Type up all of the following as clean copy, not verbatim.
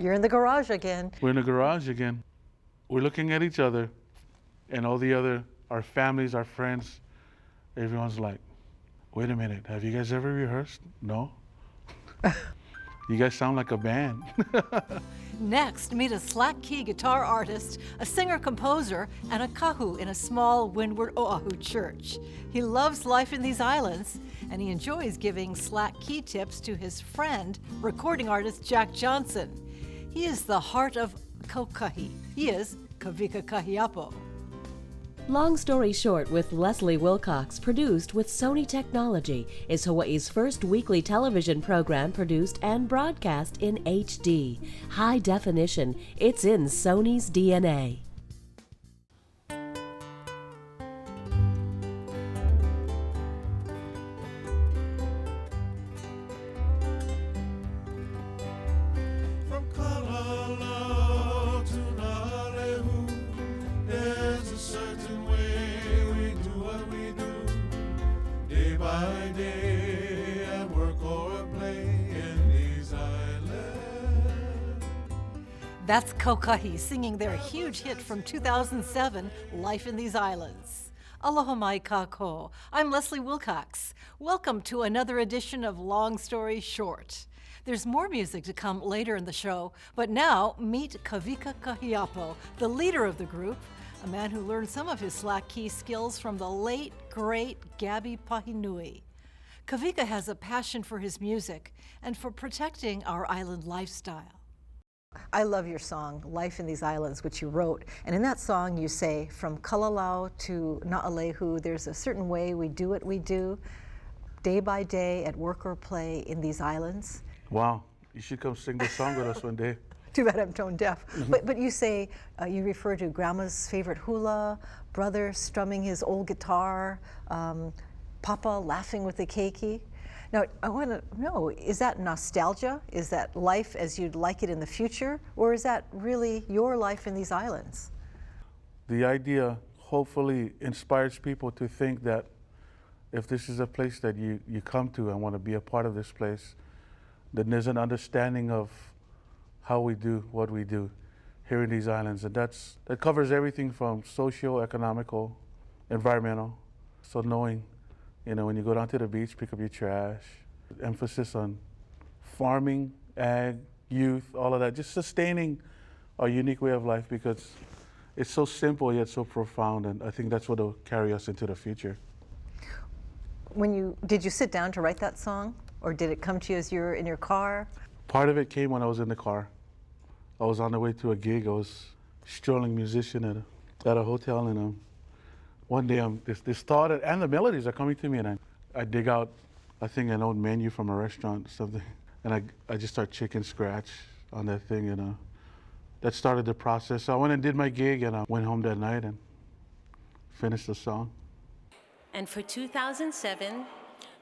You're in the garage again. We're in the garage again. We're looking at each other and all the other, our families, our friends. Everyone's like, wait a minute, have you guys ever rehearsed? No? You guys sound like a band. Next, meet a slack key guitar artist, a singer-composer, and a kahu in a small Windward Oahu church. He loves life in these islands, and he enjoys giving slack key tips to his friend, recording artist Jack Johnson. He is the heart of Kokahi. He is Kawika Kahiapo. Long Story Short with Leslie Wilcox, produced with Sony Technology, is Hawaii's first weekly television program produced and broadcast in HD. High definition, it's in Sony's DNA. That's Kokahi singing their huge hit from 2007, Life in These Islands. Aloha mai kako. I'm Leslie Wilcox. Welcome to another edition of Long Story Short. There's more music to come later in the show, but now meet Kawika Kahiapo, the leader of the group, a man who learned some of his slack key skills from the late, great Gabby Pahinui. Kavika has a passion for his music and for protecting our island lifestyle. I love your song, Life in These Islands, which you wrote. And in that song you say, from Kalalau to Na'alehu, there's a certain way we do what we do, day by day, at work or play in these islands. Wow, you should come sing this song with us one day. Too bad I'm tone deaf. But you say, you refer to grandma's favorite hula, brother strumming his old guitar, Papa laughing with the keiki. Now, I want to know, is that nostalgia? Is that life as you'd like it in the future? Or is that really your life in these islands? The idea hopefully inspires people to think that if this is a place that you come to and want to be a part of this place, then there's an understanding of how we do what we do here in these islands. And that covers everything from socio-economical, environmental. So knowing, you know, when you go down to the beach, pick up your trash, emphasis on farming, ag, youth, all of that, just sustaining our unique way of life because it's so simple yet so profound, and I think that's what will carry us into the future. Did you sit down to write that song, or did it come to you as you were in your car? Part of it came when I was in the car. I was on the way to a gig. I was strolling musician at a hotel, and one day this thought and the melodies are coming to me, and I dig out, I think, an old menu from a restaurant or something, and I just start chicken scratch on that thing, and that started the process. So I went and did my gig, and I went home that night and finished the song. And for 2007,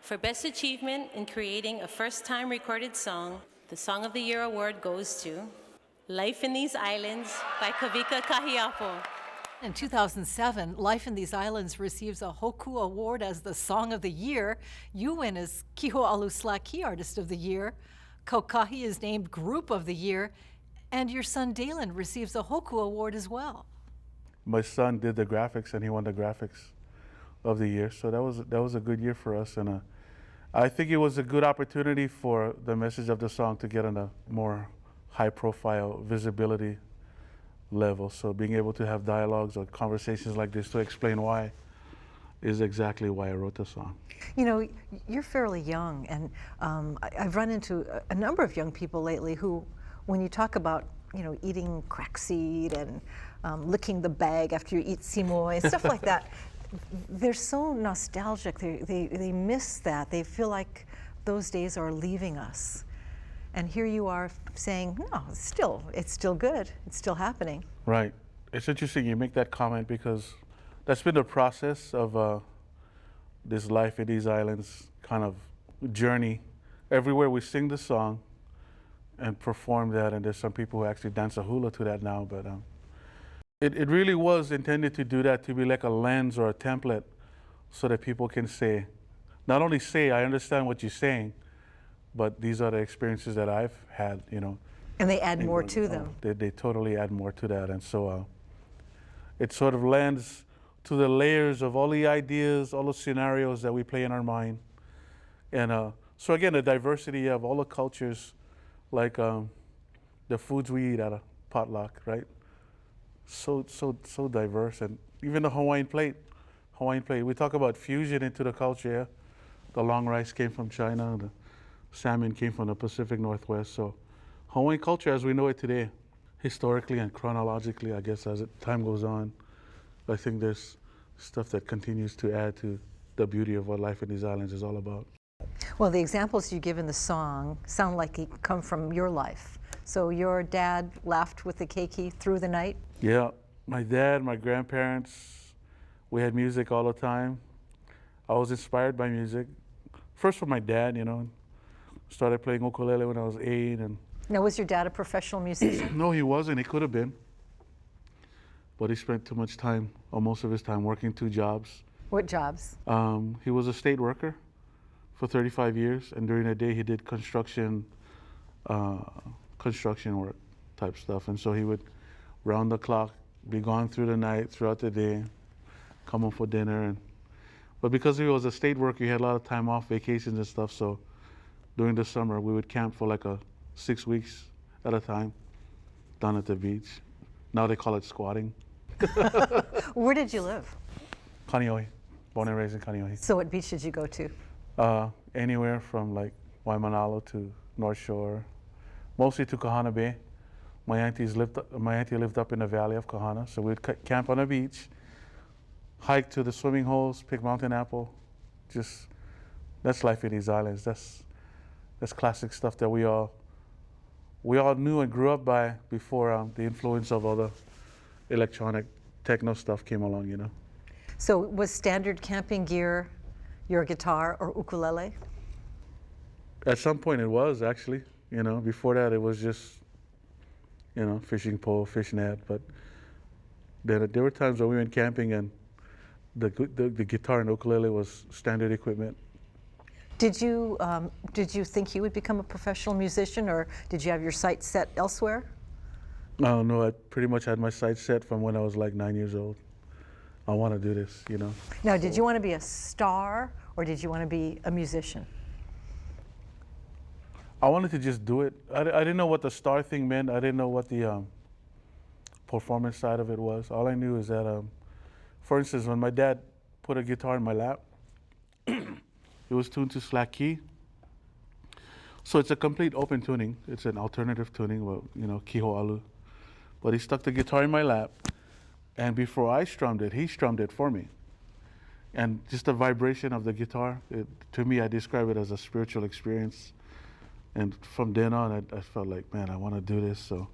for Best Achievement in creating a first-time recorded song, the Song of the Year award goes to Life in These Islands by Kawika Kahiapo. In 2007, Life in These Islands receives a Hoku Award as the Song of the Year. You win as Kiho'alu Slack Key Artist of the Year. Kokahi is named Group of the Year. And your son Dalen receives a Hoku Award as well. My son did the graphics, and he won the Graphics of the Year. So that was a good year for us. And I think it was a good opportunity for the message of the song to get on a more high-profile visibility level. So being able to have dialogues or conversations like this to explain why is exactly why I wrote the song. You know, you're fairly young, and I've run into a number of young people lately who, when you talk about, you know, eating crack seed and licking the bag after you eat simoy and stuff like that, they're so nostalgic. They miss that. They feel like those days are leaving us. And here you are saying, no, it's still good. It's still happening. Right. It's interesting you make that comment because that's been the process of this Life in These Islands kind of journey. Everywhere we sing the song and perform that, and there's some people who actually dance a hula to that now, but it really was intended to do that, to be like a lens or a template so that people can say, not only say, I understand what you're saying, but these are the experiences that I've had, you know, And they add more to them. They totally add more to that. And so it sort of lends to the layers of all the ideas, all the scenarios that we play in our mind. And so again, the diversity of all the cultures, like the foods we eat at a potluck, right? So diverse. And even the Hawaiian plate. We talk about fusion into the culture. Yeah? The long rice came from China. The salmon came from the Pacific Northwest. So Hawaiian culture as we know it today, historically and chronologically, I guess as time goes on, I think there's stuff that continues to add to the beauty of what life in these islands is all about. Well, the examples you give in the song sound like they come from your life. So your dad laughed with the keiki through the night? Yeah, my dad, my grandparents, we had music all the time. I was inspired by music. First from my dad, started playing ukulele when I was 8. And now, was your dad a professional musician? no, he wasn't. He could have been. But he spent too much time, or most of his time, working 2 jobs. What jobs? He was a state worker for 35 years, and during the day he did construction work type stuff. And so he would round the clock, be gone through the night, throughout the day, come home for dinner. But because he was a state worker, he had a lot of time off, vacations and stuff. So during the summer, we would camp for like 6 weeks at a time down at the beach. Now they call it squatting. Where did you live? Kaneohe, born and raised in Kaneohe. So what beach did you go to? Anywhere from like Waimanalo to North Shore, mostly to Kahana Bay. My auntie lived up in the valley of Kahana, so we'd camp on the beach, hike to the swimming holes, pick mountain apple. That's life in these islands. That's classic stuff that we all knew and grew up by before the influence of all the electronic techno stuff came along, So was standard camping gear your guitar or ukulele? At some point it was actually, before that it was just, fishing pole, fish net. But then there were times when we went camping and the guitar and ukulele was standard equipment. Did you think you would become a professional musician, or did you have your sights set elsewhere? No, I pretty much had my sights set from when I was like 9 years old. I want to do this, Now, did you want to be a star, or did you want to be a musician? I wanted to just do it. I didn't know what the star thing meant. I didn't know what the performance side of it was. All I knew is that, for instance, when my dad put a guitar in my lap, it was tuned to slack key. So it's a complete open tuning. It's an alternative tuning, kiho alu. But he stuck the guitar in my lap, and before I strummed it, he strummed it for me. And just the vibration of the guitar, to me, I describe it as a spiritual experience. And from then on, I felt like, man, I want to do this. So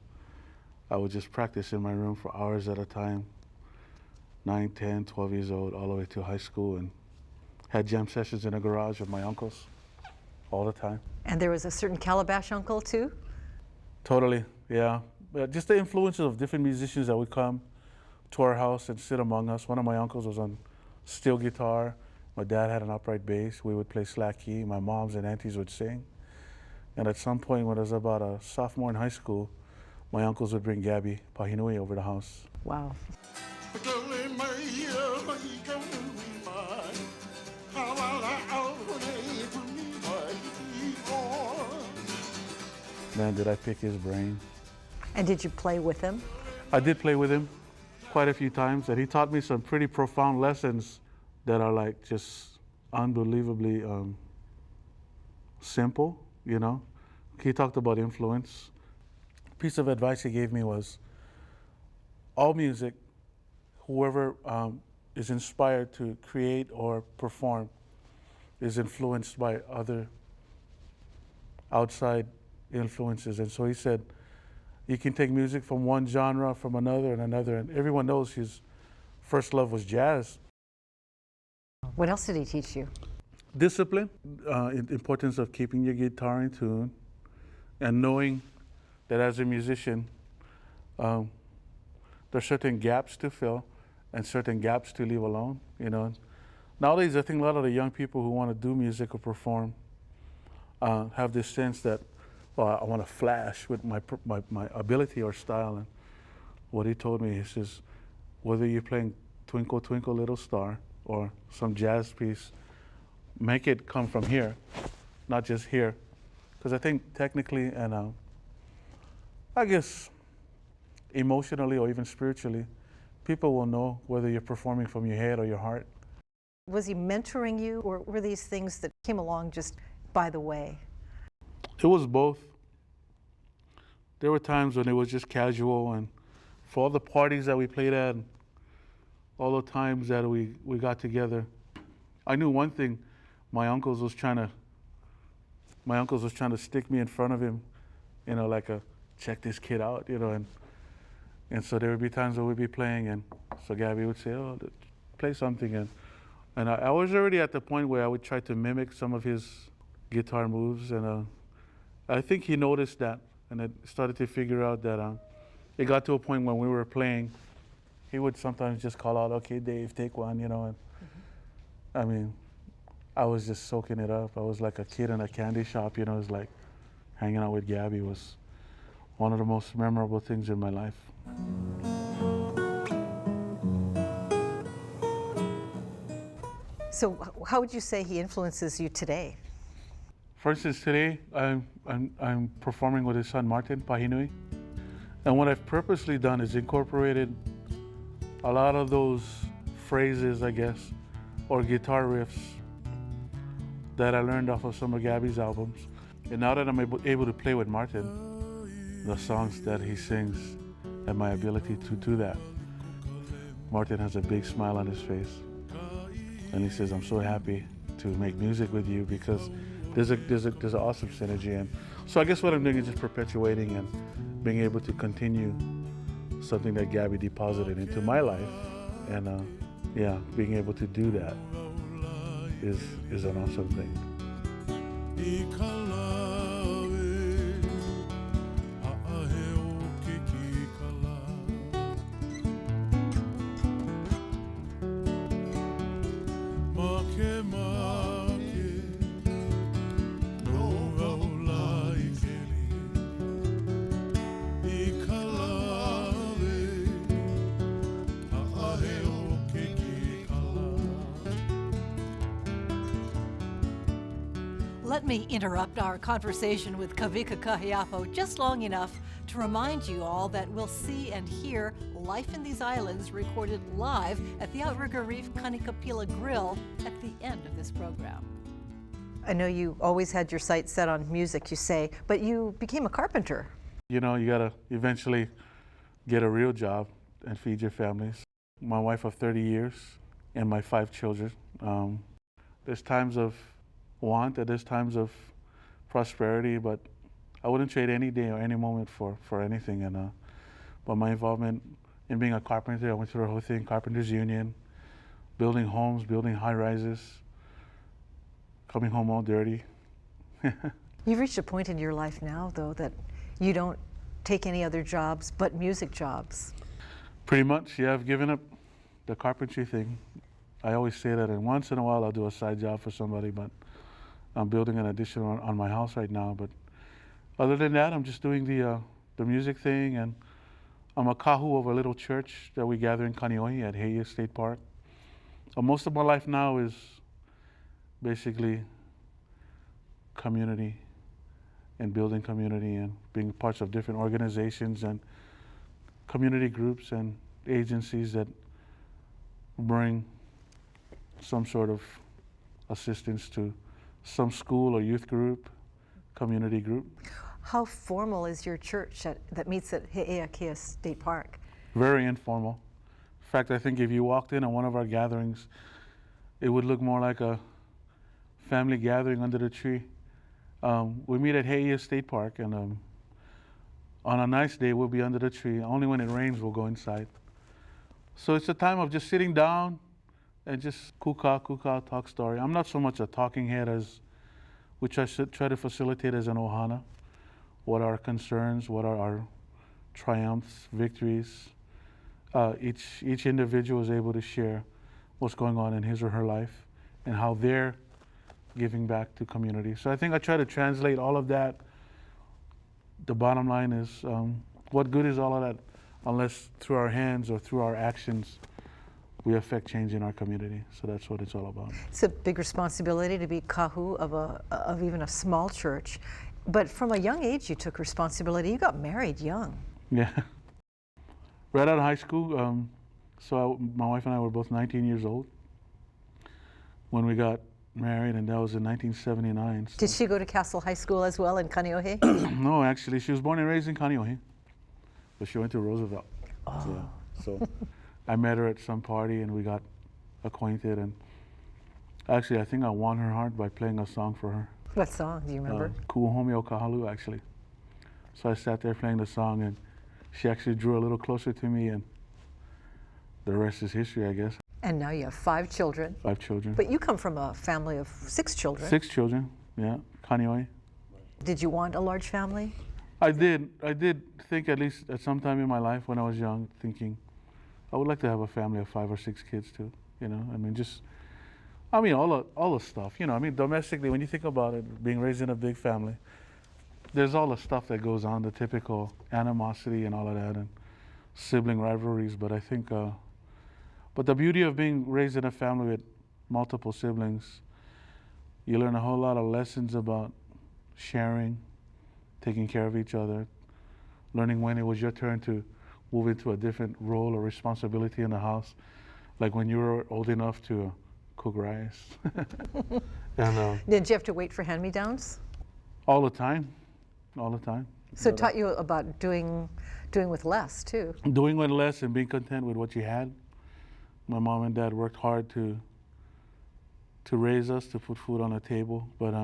I would just practice in my room for hours at a time, 9, 10, 12 years old, all the way to high school, and had jam sessions in the garage with my uncles all the time. And there was a certain calabash uncle, too? Totally, yeah. But just the influences of different musicians that would come to our house and sit among us. One of my uncles was on steel guitar. My dad had an upright bass. We would play slack key. My moms and aunties would sing. And at some point when I was about a sophomore in high school, my uncles would bring Gabby, Pahinui, over the house. Wow. Man, did I pick his brain. And did you play with him? I did play with him quite a few times, and he taught me some pretty profound lessons that are like just unbelievably simple, He talked about influence. Piece of advice he gave me was, all music, whoever is inspired to create or perform is influenced by other outside influences. And so he said, you can take music from one genre, from another and another, and everyone knows his first love was jazz. What else did he teach you? Discipline, importance of keeping your guitar in tune, and knowing that as a musician, there are certain gaps to fill and certain gaps to leave alone, Nowadays, I think a lot of the young people who want to do music or perform have this sense that or I want to flash with my ability or style. And what he told me, he says, whether you're playing Twinkle Twinkle Little Star or some jazz piece, make it come from here, not just here. Because I think technically and I guess emotionally or even spiritually, people will know whether you're performing from your head or your heart. Was he mentoring you, or were these things that came along just by the way? It was both. There were times when it was just casual, and for all the parties that we played at, all the times that we got together, I knew one thing: my uncles was trying to stick me in front of him, like a check this kid out, and so there would be times where we'd be playing, and so Gabby would say, "Oh, play something," and I was already at the point where I would try to mimic some of his guitar moves, and I think he noticed that, and I started to figure out that it got to a point when we were playing, he would sometimes just call out, "Okay, Dave, take one," and I mean, I was just soaking it up. I was like a kid in a candy shop, it was like hanging out with Gabby was one of the most memorable things in my life. So how would you say he influences you today? For instance, today I'm performing with his son Martin Pahinui, and what I've purposely done is incorporated a lot of those phrases, I guess, or guitar riffs that I learned off of some of Gabby's albums. And now that I'm able to play with Martin, the songs that he sings and my ability to do that, Martin has a big smile on his face. And he says, "I'm so happy to make music with you because there's an awesome synergy." And so I guess what I'm doing is just perpetuating and being able to continue something that Gabby deposited into my life. And being able to do that is an awesome thing. Let me interrupt our conversation with Kawika Kahiapo just long enough to remind you all that we'll see and hear Life in These Islands recorded live at the Outrigger Reef Kanikapila Grill at the end of this program. I know you always had your sights set on music, you say, but you became a carpenter. You gotta eventually get a real job and feed your families. My wife of 30 years and my 5 children. There's times of want and there's times of prosperity, but I wouldn't trade any day or any moment for anything. And but my involvement in being a carpenter, I went through the whole thing, Carpenters Union, building homes, building high rises, coming home all dirty. You've reached a point in your life now, though, that you don't take any other jobs but music jobs. Pretty much, yeah, I've given up the carpentry thing. I always say that, and once in a while I'll do a side job for somebody, but I'm building an addition on my house right now. But other than that, I'm just doing the music thing, and I'm a kahu of a little church that we gather in Kaneohe at Heia State Park. Most of my life now is basically community and building community and being parts of different organizations and community groups and agencies that bring some sort of assistance to some school or youth group, community group. How formal is your church that meets at Heia State Park? Very informal. In fact, I think if you walked in on one of our gatherings, it would look more like a family gathering under the tree. We meet at Heia State Park, and on a nice day, we'll be under the tree. Only when it rains, we'll go inside. So it's a time of just sitting down and just kuka, talk story. I'm not so much a talking head as, which I should try to facilitate as an ohana. What are our concerns? What are our triumphs, victories? Each individual is able to share what's going on in his or her life and how they're giving back to community. So I think I try to translate all of that the bottom line is, what good is all of that unless through our hands or through our actions we affect change in our community. So that's what it's all about. It's a big responsibility to be kahu of even a small church. But from a young age, you took responsibility. You got married young. Yeah. Right out of high school, my wife and I were both 19 years old when we got married, and that was in 1979. So. Did she go to Castle High School as well in Kaneohe? No, actually, she was born and raised in Kaneohe, but she went to Roosevelt. Oh. So I met her at some party, and we got acquainted, and actually, I think I won her heart by playing a song for her. What song, do you remember? Kuohome o Kahalu, actually. So I sat there playing the song, and she actually drew a little closer to me, and the rest is history, I guess. And now you have 5 children. 5 children. But you come from a family of 6 children. 6 children, yeah, Kaneohe. Did you want a large family? I did think, at least at some time in my life when I was young, thinking I would like to have a family of 5 or 6 kids too. You know, I mean, all the stuff. You know, I mean, domestically, when you think about it, being raised in a big family, there's all the stuff that goes on, the typical animosity and all of that, and sibling rivalries. But I think, but the beauty of being raised in a family with multiple siblings, you learn a whole lot of lessons about sharing, taking care of each other, learning when it was your turn to move into a different role or responsibility in the house, like when you were old enough to cook rice. And Did you have to wait for hand-me-downs? all the time. So it taught you about doing with less too. Doing with less and being content with what you had. My mom and dad worked hard to raise us, to put food on the table, but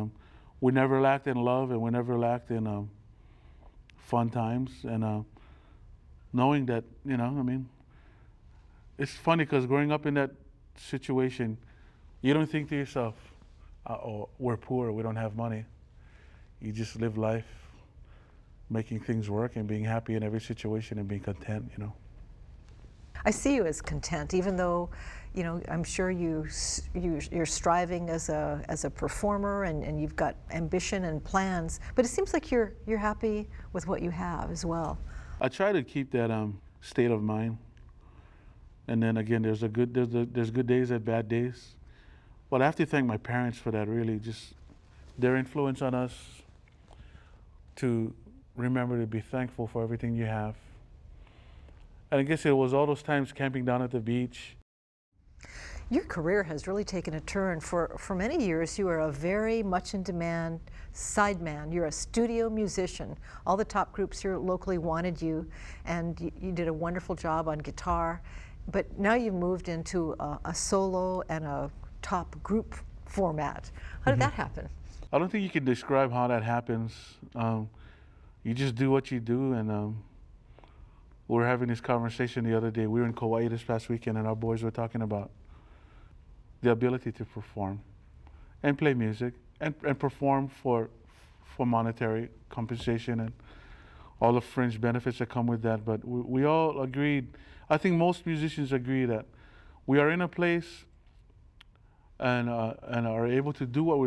we never lacked in love, and we never lacked in fun times, and knowing that, you know, I mean, it's funny because growing up in that situation, you don't think to yourself, oh, we're poor, we don't have money. You just live life making things work and being happy in every situation and being content, you know. I see you as content, even though, you know, I'm sure you're striving as a performer, and you've got ambition and plans. But it seems like you're happy with what you have as well. I try to keep that state of mind, and then again, there's good days and bad days. But I have to thank my parents for that. Really, just their influence on us to remember to be thankful for everything you have. And I guess it was all those times camping down at the beach. Your career has really taken a turn. For many years, you were a very much in demand sideman. You're a studio musician. All the top groups here locally wanted you, and you did a wonderful job on guitar. But now you've moved into a solo and a top group format. How did that happen? I don't think you can describe how that happens. You just do what you do, and we were having this conversation the other day. We were in Kauai this past weekend, and our boys were talking about the ability to perform and play music and perform for monetary compensation and all the fringe benefits that come with that. But we all agreed, I think most musicians agree, that we are in a place and are able to do what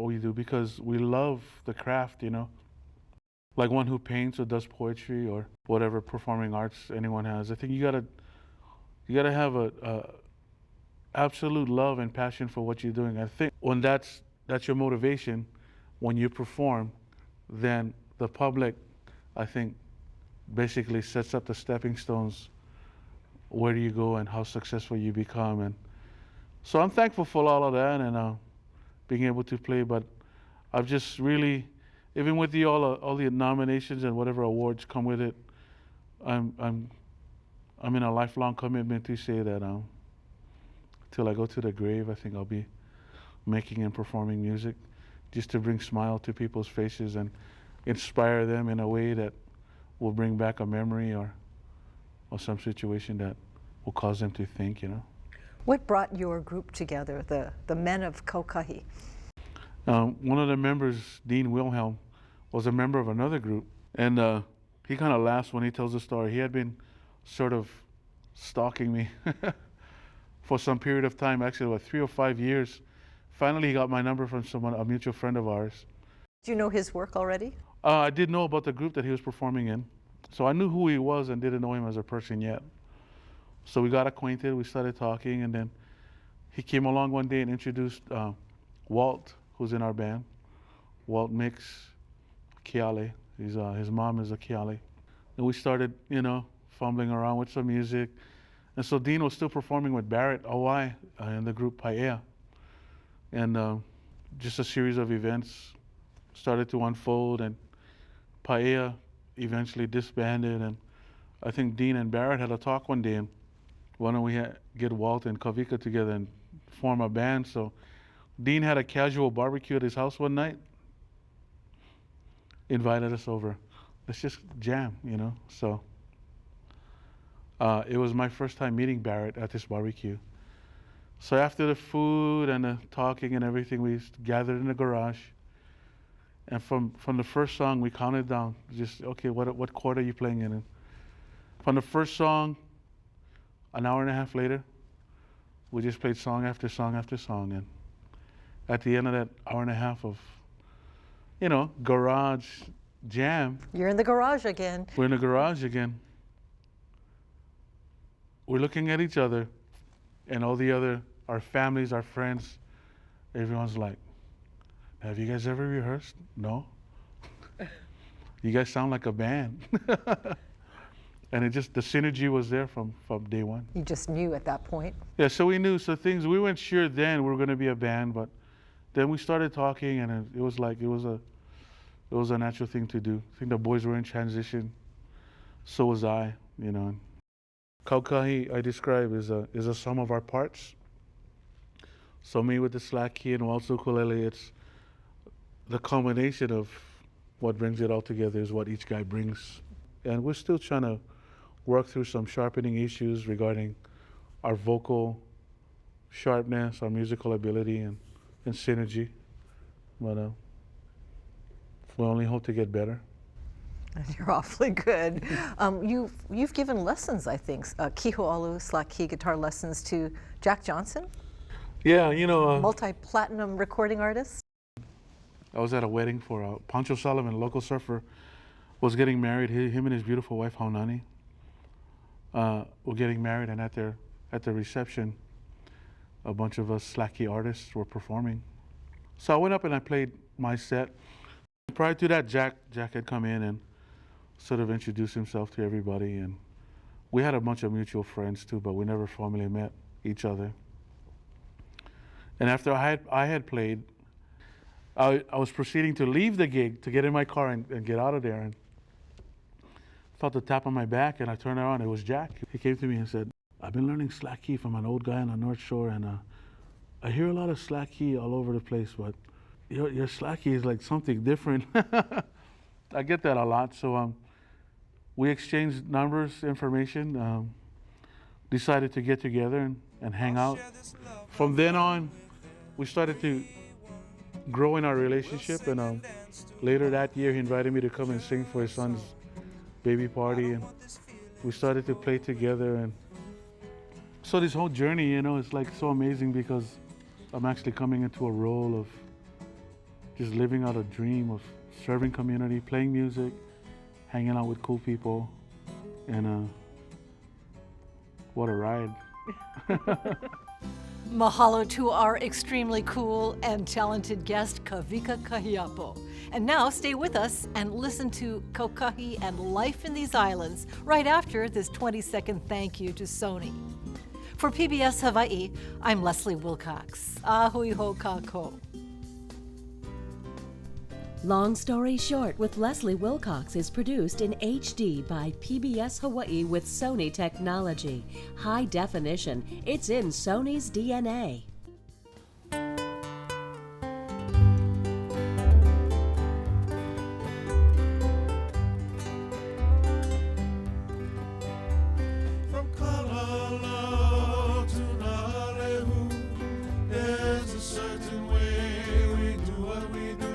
we do because we love the craft, you know. Like one who paints or does poetry or whatever performing arts anyone has. I think you gotta have a absolute love and passion for what you're doing. I think when that's your motivation, when you perform, then the public, I think, basically sets up the stepping stones where do you go and how successful you become. And so I'm thankful for all of that and being able to play. But I've just really, even with all the nominations and whatever awards come with it, I'm in a lifelong commitment to say that till I go to the grave, I think I'll be making and performing music just to bring smile to people's faces and inspire them in a way that will bring back a memory or some situation that will cause them to think, you know. What brought your group together, the men of Kokahi? One of the members, Dean Wilhelm, was a member of another group, and he kind of laughs when he tells the story. He had been sort of stalking me for some period of time, actually about 3 or 5 years. Finally, he got my number from a mutual friend of ours. Do you know his work already? I did know about the group that he was performing in. So I knew who he was and didn't know him as a person yet. So we got acquainted, we started talking, and then he came along one day and introduced Walt, who's in our band. Walt Mix Keale. His mom is a Keale. And we started, fumbling around with some music. And so Dean was still performing with Barrett Owai in the group Paia. And just a series of events started to unfold, and Paia eventually disbanded. And I think Dean and Barrett had a talk one day, and why don't we get Walt and Kavika together and form a band? So Dean had a casual barbecue at his house one night, invited us over. Let's just jam, So it was my first time meeting Barrett at this barbecue. So after the food and the talking and everything, we gathered in the garage. And from the first song, we counted down. Just, okay, what chord are you playing in? And from the first song, an hour and a half later, we just played song after song after song. And at the end of that hour and a half of, garage jam. You're in the garage again. We're in the garage again. We're looking at each other, and our families, our friends, everyone's like, have you guys ever rehearsed? No. You guys sound like a band. And the synergy was there from day one. You just knew at that point. Yeah, so we knew. So we weren't sure then we were going to be a band, but then we started talking, and it was a natural thing to do. I think the boys were in transition. So was I, Kaukahi, I describe, is a sum of our parts. So me with the slack key and Walt's ukulele, it's the combination of what brings it all together is what each guy brings. And we're still trying to work through some sharpening issues regarding our vocal sharpness, our musical ability, and synergy. But we only hope to get better. You're awfully good. You've given lessons, I think, kiho'olu slack key guitar lessons to Jack Johnson. Yeah, multi-platinum recording artist. I was at a wedding for Pancho Sullivan, a local surfer, was getting married. Him and his beautiful wife Haunani were getting married, and at the reception, a bunch of us slack key artists were performing. So I went up and I played my set. Prior to that, Jack had come in and sort of introduced himself to everybody, and we had a bunch of mutual friends too, but we never formally met each other. And after I had played, I was proceeding to leave the gig to get in my car and get out of there, and felt a tap on my back, and I turned around. It was Jack. He came to me and said, I've been learning slack key from an old guy on the North Shore, and I hear a lot of slack key all over the place, but your slack key is like something different. I get that a lot. So we exchanged numbers, information, decided to get together and hang out. From then on, we started to grow in our relationship, and later that year he invited me to come and sing for his son's baby party, and we started to play together. And so this whole journey, is like so amazing, because I'm actually coming into a role of just living out a dream of serving community, playing music, hanging out with cool people, and what a ride. Mahalo to our extremely cool and talented guest, Kawika Kahiapo. And now stay with us and listen to Kokahi and Life in These Islands right after this 20-second thank you to Sony. For PBS Hawaii, I'm Leslie Wilcox. Ahui ho kako. Long Story Short with Leslie Wilcox is produced in HD by PBS Hawaii with Sony technology. High definition, it's in Sony's DNA. From Kalala to Nalehu, there's a certain way we do what we do.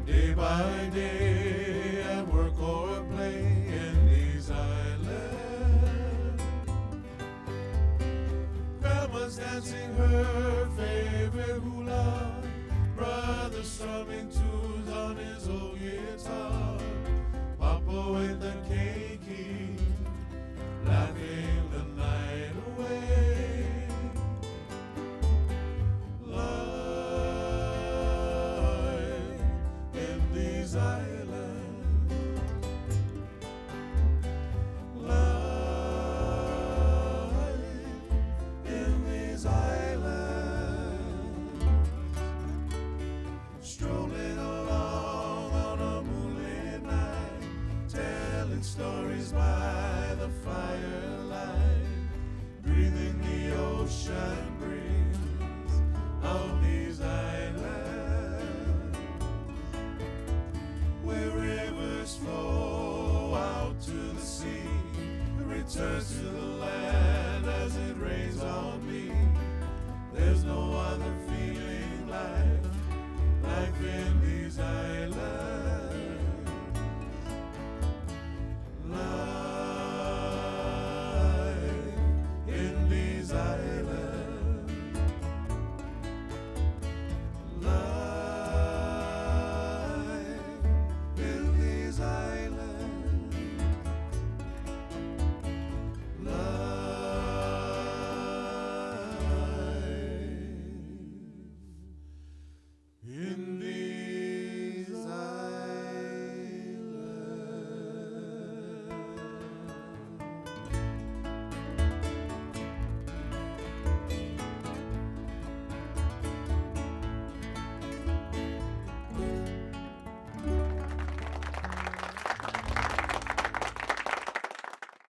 Day by day, at work or play in these islands. Grandma's dancing her favorite hula. Brother strumming tunes on his old guitar. Papa with the keiki, laughing the night away. Life in these islands. Life in these islands. Strolling along on a moonlit night, telling stories by the firelight, breathing the ocean breeze of these islands, where rivers flow out to the sea and return to the land.